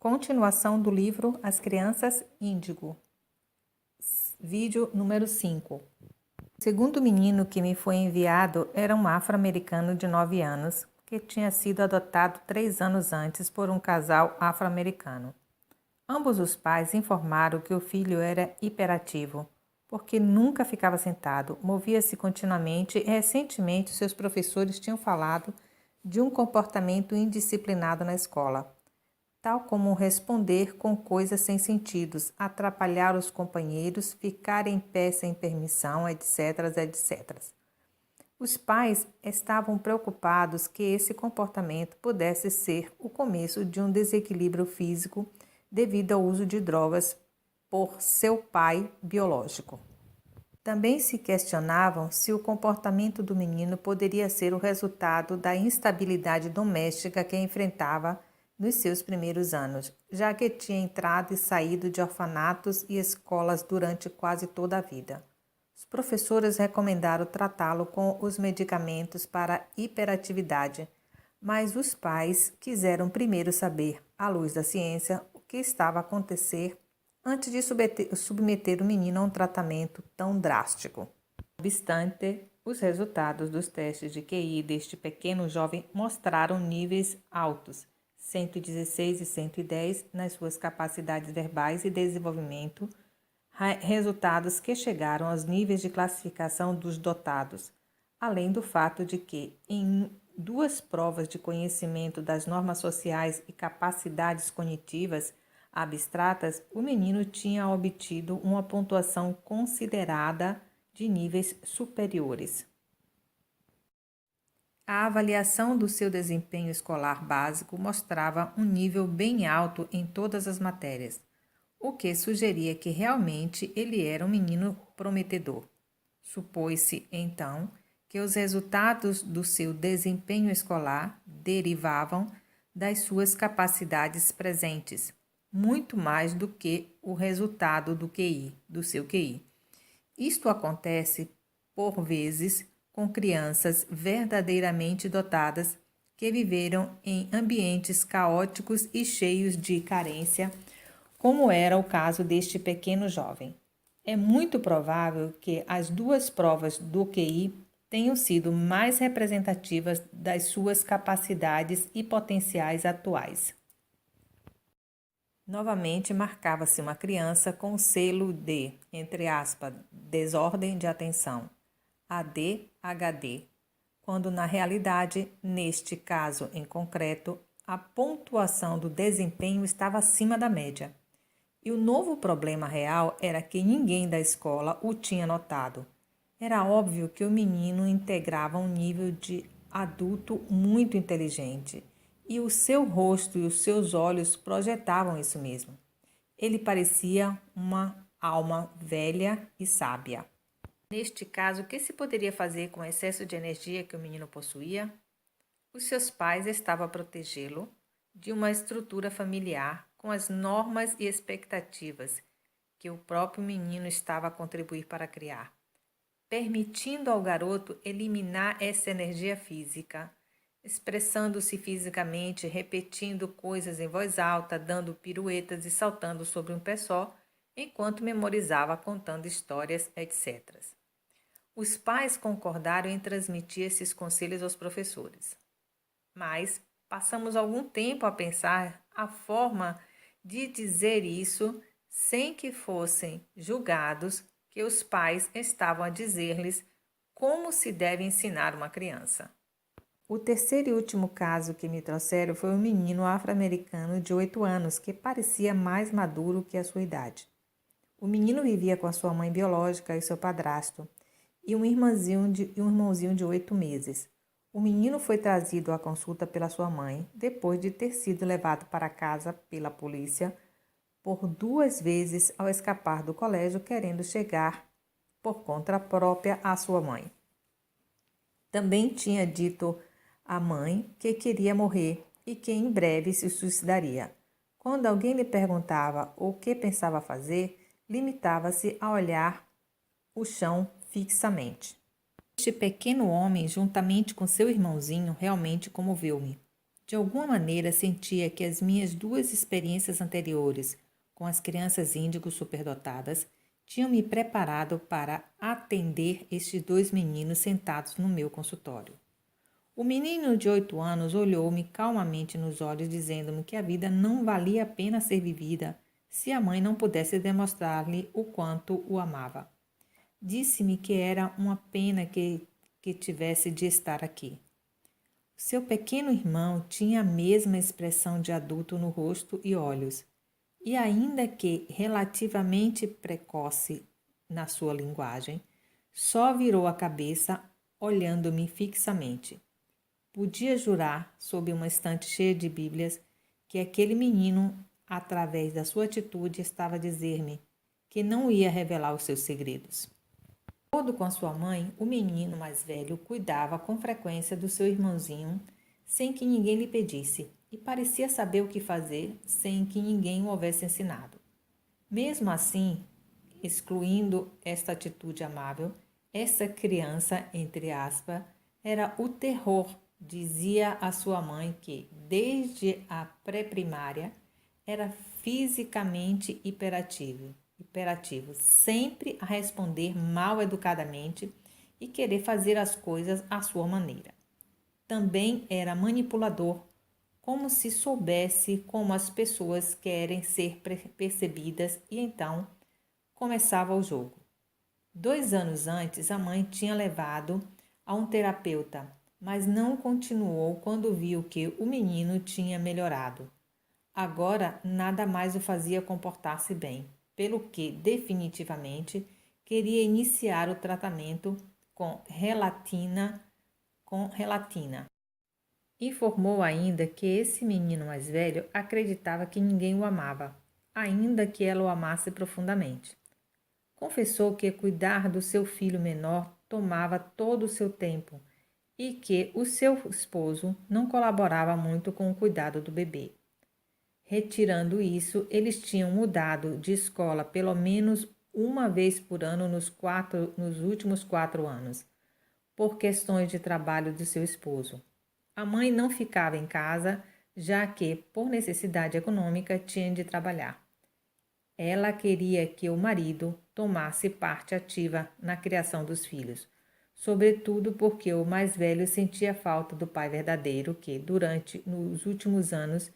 Continuação do livro As Crianças Índigo. Vídeo número 5. O segundo menino que me foi enviado era um afro-americano de 9 anos, que tinha sido adotado 3 anos antes por um casal afro-americano. Ambos os pais informaram que o filho era hiperativo, porque nunca ficava sentado, movia-se continuamente e recentemente seus professores tinham falado de um comportamento indisciplinado na escola, tal como responder com coisas sem sentidos, atrapalhar os companheiros, ficar em pé sem permissão, etc, etc. Os pais estavam preocupados que esse comportamento pudesse ser o começo de um desequilíbrio físico devido ao uso de drogas por seu pai biológico. Também se questionavam se o comportamento do menino poderia ser o resultado da instabilidade doméstica que enfrentava nos seus primeiros anos, já que tinha entrado e saído de orfanatos e escolas durante quase toda a vida. Os professores recomendaram tratá-lo com os medicamentos para hiperatividade, mas os pais quiseram primeiro saber, à luz da ciência, o que estava a acontecer antes de submeter o menino a um tratamento tão drástico. Não obstante, os resultados dos testes de QI deste pequeno jovem mostraram níveis altos, 116 e 110, nas suas capacidades verbais e desenvolvimento, resultados que chegaram aos níveis de classificação dos dotados, além do fato de que, em 2 provas de conhecimento das normas sociais e capacidades cognitivas abstratas, o menino tinha obtido uma pontuação considerada de níveis superiores. A avaliação do seu desempenho escolar básico mostrava um nível bem alto em todas as matérias, o que sugeria que realmente ele era um menino prometedor. Supôs-se, então, que os resultados do seu desempenho escolar derivavam das suas capacidades presentes, muito mais do que o resultado do seu QI. Isto acontece, por vezes, com crianças verdadeiramente dotadas que viveram em ambientes caóticos e cheios de carência, como era o caso deste pequeno jovem. É muito provável que as 2 provas do QI tenham sido mais representativas das suas capacidades e potenciais atuais. Novamente marcava-se uma criança com o selo de, entre aspas, desordem de atenção, ADHD, quando na realidade, neste caso em concreto, a pontuação do desempenho estava acima da média. E o novo problema real era que ninguém da escola o tinha notado. Era óbvio que o menino integrava um nível de adulto muito inteligente, e o seu rosto e os seus olhos projetavam isso mesmo. Ele parecia uma alma velha e sábia. Neste caso, o que se poderia fazer com o excesso de energia que o menino possuía? Os seus pais estavam a protegê-lo de uma estrutura familiar com as normas e expectativas que o próprio menino estava a contribuir para criar, permitindo ao garoto eliminar essa energia física, expressando-se fisicamente, repetindo coisas em voz alta, dando piruetas e saltando sobre um pé só, enquanto memorizava contando histórias, etc. Os pais concordaram em transmitir esses conselhos aos professores. Mas passamos algum tempo a pensar a forma de dizer isso sem que fossem julgados que os pais estavam a dizer-lhes como se deve ensinar uma criança. O terceiro e último caso que me trouxeram foi um menino afro-americano de 8 anos que parecia mais maduro que a sua idade. O menino vivia com a sua mãe biológica e seu padrasto e um irmãozinho de 8 meses. O menino foi trazido à consulta pela sua mãe depois de ter sido levado para casa pela polícia por 2 vezes ao escapar do colégio, querendo chegar por conta própria à sua mãe. Também tinha dito à mãe que queria morrer e que em breve se suicidaria. Quando alguém lhe perguntava o que pensava fazer, limitava-se a olhar o chão fixamente. Este pequeno homem, juntamente com seu irmãozinho, realmente comoveu-me. De alguma maneira, sentia que as minhas 2 experiências anteriores com as crianças índigos superdotadas tinham me preparado para atender estes 2 meninos sentados no meu consultório. O menino de 8 anos olhou-me calmamente nos olhos, dizendo-me que a vida não valia a pena ser vivida se a mãe não pudesse demonstrar-lhe o quanto o amava. Disse-me que era uma pena que tivesse de estar aqui. Seu pequeno irmão tinha a mesma expressão de adulto no rosto e olhos, e ainda que relativamente precoce na sua linguagem, só virou a cabeça olhando-me fixamente. Podia jurar, sob uma estante cheia de bíblias, que aquele menino, através da sua atitude, estava a dizer-me que não ia revelar os seus segredos. Todo com sua mãe, o menino mais velho cuidava com frequência do seu irmãozinho, sem que ninguém lhe pedisse, e parecia saber o que fazer sem que ninguém o houvesse ensinado. Mesmo assim, excluindo esta atitude amável, essa criança, entre aspas, era o terror. Dizia a sua mãe que, desde a pré-primária, era fisicamente hiperativo, sempre a responder mal educadamente e querer fazer as coisas à sua maneira. Também era manipulador, como se soubesse como as pessoas querem ser percebidas, e então começava o jogo. 2 anos antes, a mãe tinha levado a um terapeuta, mas não continuou quando viu que o menino tinha melhorado. Agora, nada mais o fazia comportar-se bem, pelo que, definitivamente, queria iniciar o tratamento com relatina. Informou ainda que esse menino mais velho acreditava que ninguém o amava, ainda que ela o amasse profundamente. Confessou que cuidar do seu filho menor tomava todo o seu tempo e que o seu esposo não colaborava muito com o cuidado do bebê. Retirando isso, eles tinham mudado de escola pelo menos uma vez por ano nos últimos 4 anos, por questões de trabalho de seu esposo. A mãe não ficava em casa, já que, por necessidade econômica, tinha de trabalhar. Ela queria que o marido tomasse parte ativa na criação dos filhos, sobretudo porque o mais velho sentia falta do pai verdadeiro que, nos últimos anos,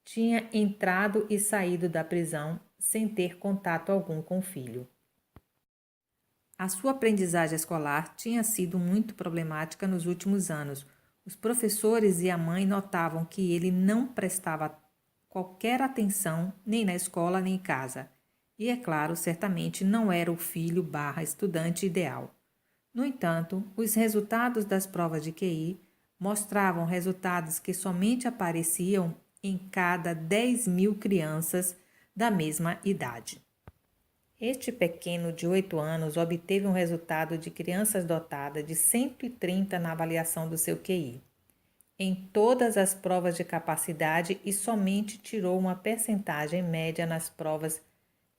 tinha entrado e saído da prisão sem ter contato algum com o filho. A sua aprendizagem escolar tinha sido muito problemática nos últimos anos. Os professores e a mãe notavam que ele não prestava qualquer atenção nem na escola nem em casa. E, é claro, certamente não era o filho/estudante ideal. No entanto, os resultados das provas de QI mostravam resultados que somente apareciam em cada 10.000 crianças da mesma idade. Este pequeno de 8 anos obteve um resultado de crianças dotadas de 130 na avaliação do seu QI, em todas as provas de capacidade, e somente tirou uma percentagem média nas provas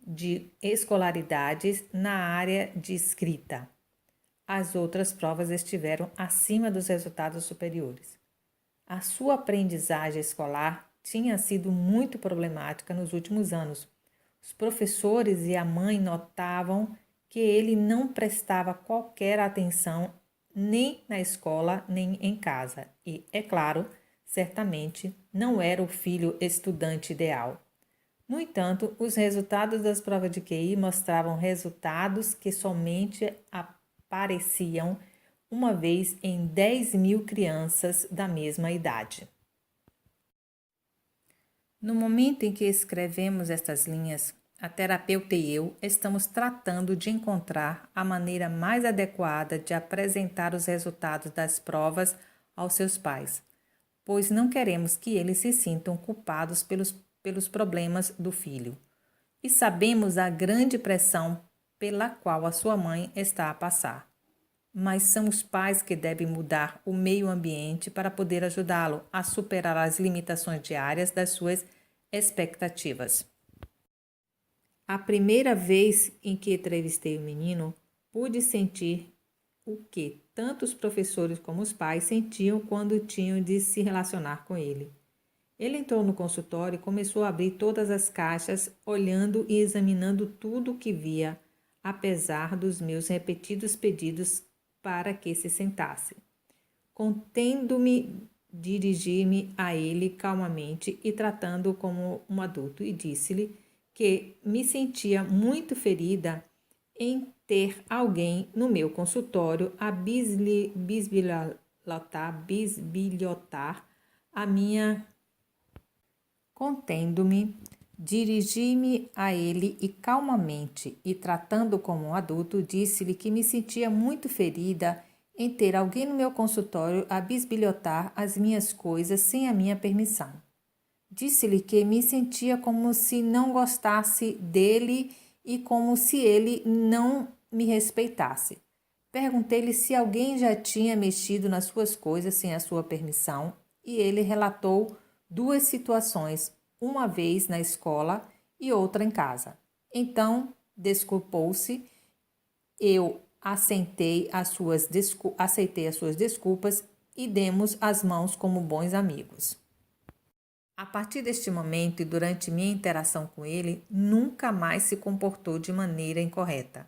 de escolaridades na área de escrita. As outras provas estiveram acima dos resultados superiores. A sua aprendizagem escolar tinha sido muito problemática nos últimos anos. Os professores e a mãe notavam que ele não prestava qualquer atenção nem na escola nem em casa e, é claro, certamente não era o filho estudante ideal. No entanto, os resultados das provas de QI mostravam resultados que somente apareciam uma vez em 10.000 crianças da mesma idade. No momento em que escrevemos estas linhas, a terapeuta e eu estamos tratando de encontrar a maneira mais adequada de apresentar os resultados das provas aos seus pais, pois não queremos que eles se sintam culpados pelos problemas do filho. E sabemos a grande pressão pela qual a sua mãe está a passar. Mas são os pais que devem mudar o meio ambiente para poder ajudá-lo a superar as limitações diárias das suas expectativas. A primeira vez em que entrevistei o menino, pude sentir o que tanto os professores como os pais sentiam quando tinham de se relacionar com ele. Ele entrou no consultório e começou a abrir todas as caixas, olhando e examinando tudo o que via, apesar dos meus repetidos pedidos para que se sentasse. Contendo-me dirigir-me a ele calmamente e tratando-o como um adulto, e disse-lhe que me sentia muito ferida em ter alguém no meu consultório a bisbilhotar a minha. Contendo-me dirigi-me a ele e calmamente, e tratando como um adulto, disse-lhe que me sentia muito ferida em ter alguém no meu consultório a bisbilhotar as minhas coisas sem a minha permissão. Disse-lhe que me sentia como se não gostasse dele e como se ele não me respeitasse. Perguntei-lhe se alguém já tinha mexido nas suas coisas sem a sua permissão, e ele relatou 2 situações, uma vez na escola e outra em casa. Então, desculpou-se, eu aceitei as suas desculpas e demos as mãos como bons amigos. A partir deste momento e durante minha interação com ele, nunca mais se comportou de maneira incorreta.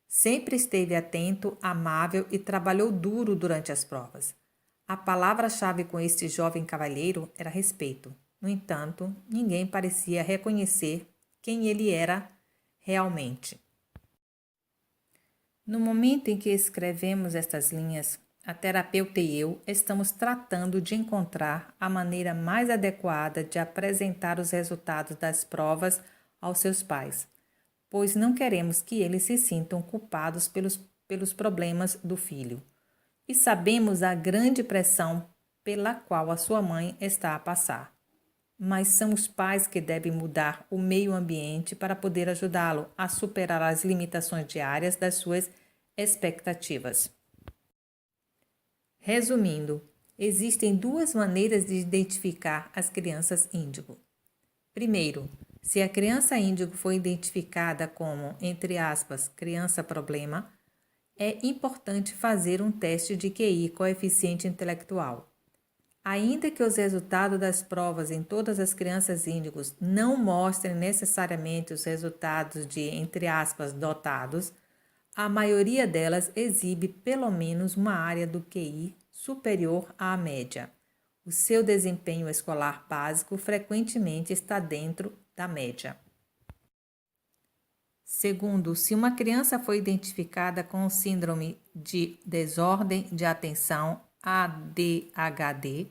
Sempre esteve atento, amável e trabalhou duro durante as provas. A palavra-chave com este jovem cavalheiro era respeito. No entanto, ninguém parecia reconhecer quem ele era realmente. No momento em que escrevemos estas linhas, a terapeuta e eu estamos tratando de encontrar a maneira mais adequada de apresentar os resultados das provas aos seus pais, pois não queremos que eles se sintam culpados pelos problemas do filho. E sabemos a grande pressão pela qual a sua mãe está a passar. Mas são os pais que devem mudar o meio ambiente para poder ajudá-lo a superar as limitações diárias das suas expectativas. Resumindo, existem 2 maneiras de identificar as crianças índigo. Primeiro, se a criança índigo foi identificada como, entre aspas, criança problema, é importante fazer um teste de QI, coeficiente intelectual. Ainda que os resultados das provas em todas as crianças índigos não mostrem necessariamente os resultados de, entre aspas, dotados, a maioria delas exibe pelo menos uma área do QI superior à média. O seu desempenho escolar básico frequentemente está dentro da média. Segundo, se uma criança foi identificada com síndrome de desordem de atenção, ADHD,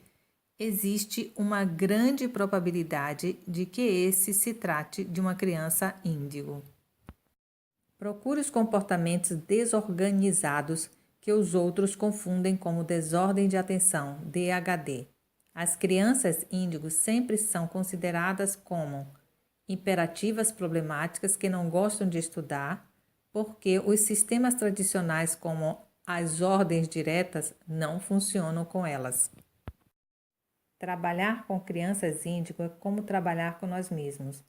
existe uma grande probabilidade de que esse se trate de uma criança índigo. Procure os comportamentos desorganizados que os outros confundem como desordem de atenção, DHD. As crianças índigos sempre são consideradas como imperativas problemáticas que não gostam de estudar, porque os sistemas tradicionais como as ordens diretas não funcionam com elas. Trabalhar com crianças índigo é como trabalhar com nós mesmos.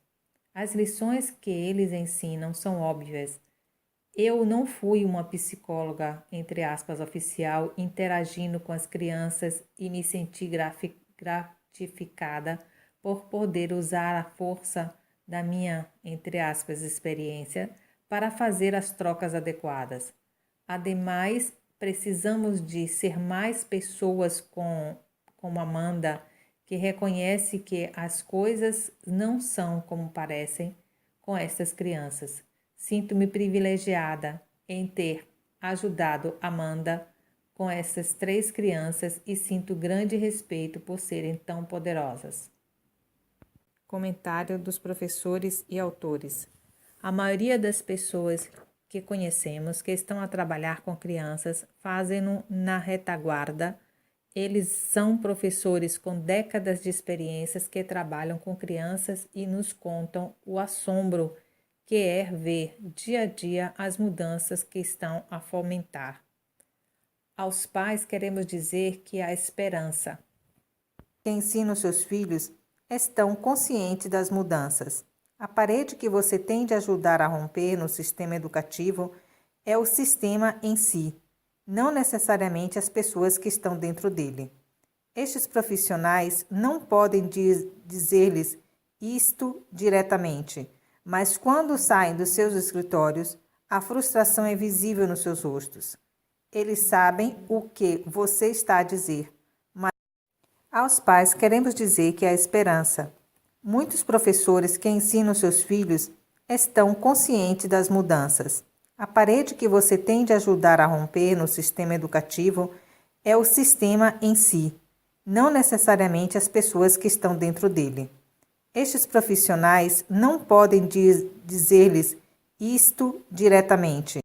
As lições que eles ensinam são óbvias. Eu não fui uma psicóloga, entre aspas, oficial, interagindo com as crianças e me senti gratificada por poder usar a força da minha, entre aspas, experiência para fazer as trocas adequadas. Ademais, precisamos de ser mais pessoas como Amanda, que reconhece que as coisas não são como parecem com estas crianças. Sinto-me privilegiada em ter ajudado Amanda com essas 3 crianças e sinto grande respeito por serem tão poderosas. Comentário dos professores e autores. A maioria das pessoas que conhecemos que estão a trabalhar com crianças fazem-no na retaguarda. Eles são professores com décadas de experiências que trabalham com crianças e nos contam o assombro que é ver dia a dia as mudanças que estão a fomentar. Aos pais queremos dizer que há esperança. Que ensina os seus filhos estão conscientes das mudanças. A parede que você tem de ajudar a romper no sistema educativo é o sistema em si, não necessariamente as pessoas que estão dentro dele. Estes profissionais não podem dizer-lhes isto diretamente, mas quando saem dos seus escritórios, a frustração é visível nos seus rostos. Eles sabem o que você está a dizer, mas aos pais queremos dizer que há esperança. Muitos professores que ensinam seus filhos estão conscientes das mudanças. A parede que você tem de ajudar a romper no sistema educativo é o sistema em si, não necessariamente as pessoas que estão dentro dele. Estes profissionais não podem dizer-lhes isto diretamente,